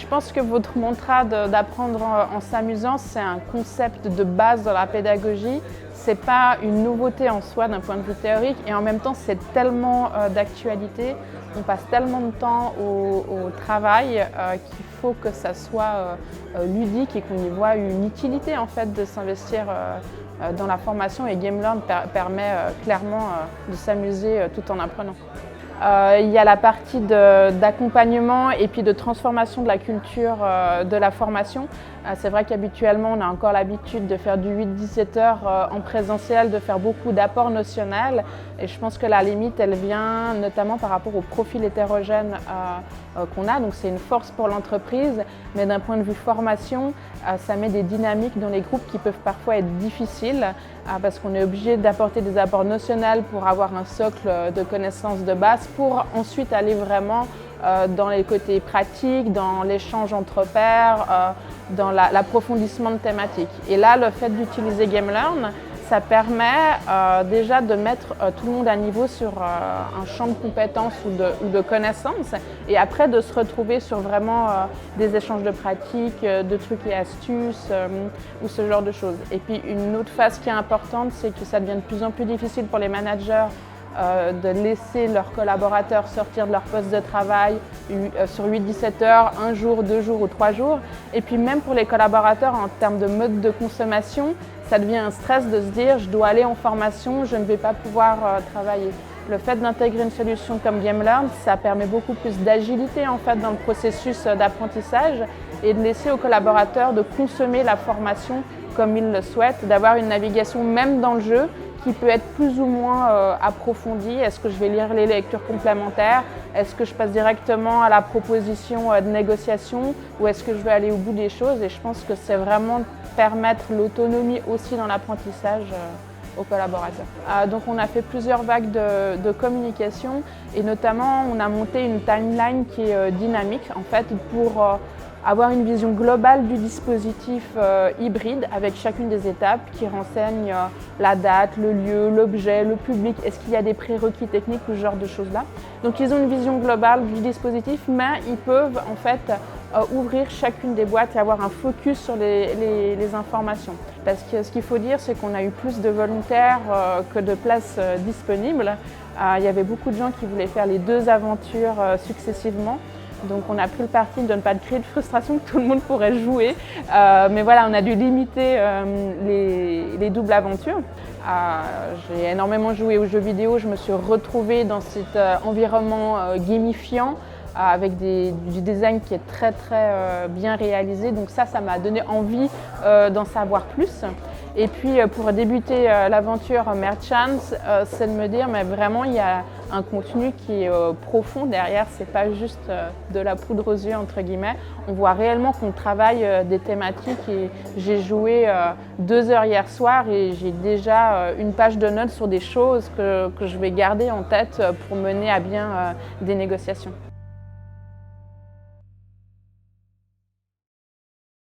pense que votre mantra d'apprendre en s'amusant, c'est un concept de base dans la pédagogie. Ce n'est pas une nouveauté en soi d'un point de vue théorique et en même temps c'est tellement d'actualité, on passe tellement de temps au travail qu'il faut que ça soit ludique et qu'on y voit une utilité en fait de s'investir dans la formation, et GameLearn permet clairement de s'amuser tout en apprenant. Il y a la partie d'accompagnement et puis de transformation de la culture de la formation. C'est vrai qu'habituellement, on a encore l'habitude de faire du 8-17 heures en présentiel, de faire beaucoup d'apports notionnels. Et je pense que la limite, elle vient notamment par rapport au profil hétérogène qu'on a. Donc c'est une force pour l'entreprise, mais d'un point de vue formation, ça met des dynamiques dans les groupes qui peuvent parfois être difficiles parce qu'on est obligé d'apporter des apports notionnels pour avoir un socle de connaissances de base pour ensuite aller vraiment dans les côtés pratiques, dans l'échange entre pairs, dans l'approfondissement de thématiques. Et là, le fait d'utiliser GameLearn, ça permet déjà de mettre tout le monde à niveau sur un champ de compétences ou de connaissances et après de se retrouver sur vraiment des échanges de pratiques, de trucs et astuces ou ce genre de choses. Et puis une autre phase qui est importante, c'est que ça devient de plus en plus difficile pour les managers de laisser leurs collaborateurs sortir de leur poste de travail sur 8-17 heures, un jour, 2 jours ou 3 jours. Et puis même pour les collaborateurs en termes de mode de consommation, ça devient un stress de se dire je dois aller en formation, je ne vais pas pouvoir travailler. Le fait d'intégrer une solution comme GameLearn, ça permet beaucoup plus d'agilité en fait dans le processus d'apprentissage et de laisser aux collaborateurs de consommer la formation comme ils le souhaitent, d'avoir une navigation même dans le jeu qui peut être plus ou moins approfondie. Est-ce que je vais lire les lectures complémentaires? Est-ce que je passe directement à la proposition de négociation ou est-ce que je vais aller au bout des choses? Et je pense que c'est vraiment permettre l'autonomie aussi dans l'apprentissage aux collaborateurs. Donc on a fait plusieurs vagues de communication et notamment on a monté une timeline qui est dynamique en fait pour avoir une vision globale du dispositif hybride avec chacune des étapes qui renseigne la date, le lieu, l'objet, le public, est-ce qu'il y a des prérequis techniques ou ce genre de choses-là. Donc ils ont une vision globale du dispositif, mais ils peuvent en fait ouvrir chacune des boîtes et avoir un focus sur les informations. Parce que ce qu'il faut dire, c'est qu'on a eu plus de volontaires que de places disponibles. Il y avait beaucoup de gens qui voulaient faire les 2 aventures successivement. Donc on a pris le parti de ne pas créer de frustration, que tout le monde pourrait jouer. Mais voilà, on a dû limiter les doubles aventures. J'ai énormément joué aux jeux vidéo, je me suis retrouvée dans cet environnement gamifiant avec du design qui est très bien réalisé. Donc ça m'a donné envie d'en savoir plus. Et puis pour débuter l'aventure Merchants, c'est de me dire mais vraiment il y a un contenu qui est profond derrière, c'est pas juste de la poudre aux yeux entre guillemets. On voit réellement qu'on travaille des thématiques et j'ai joué 2 heures hier soir et j'ai déjà une page de notes sur des choses que je vais garder en tête pour mener à bien des négociations.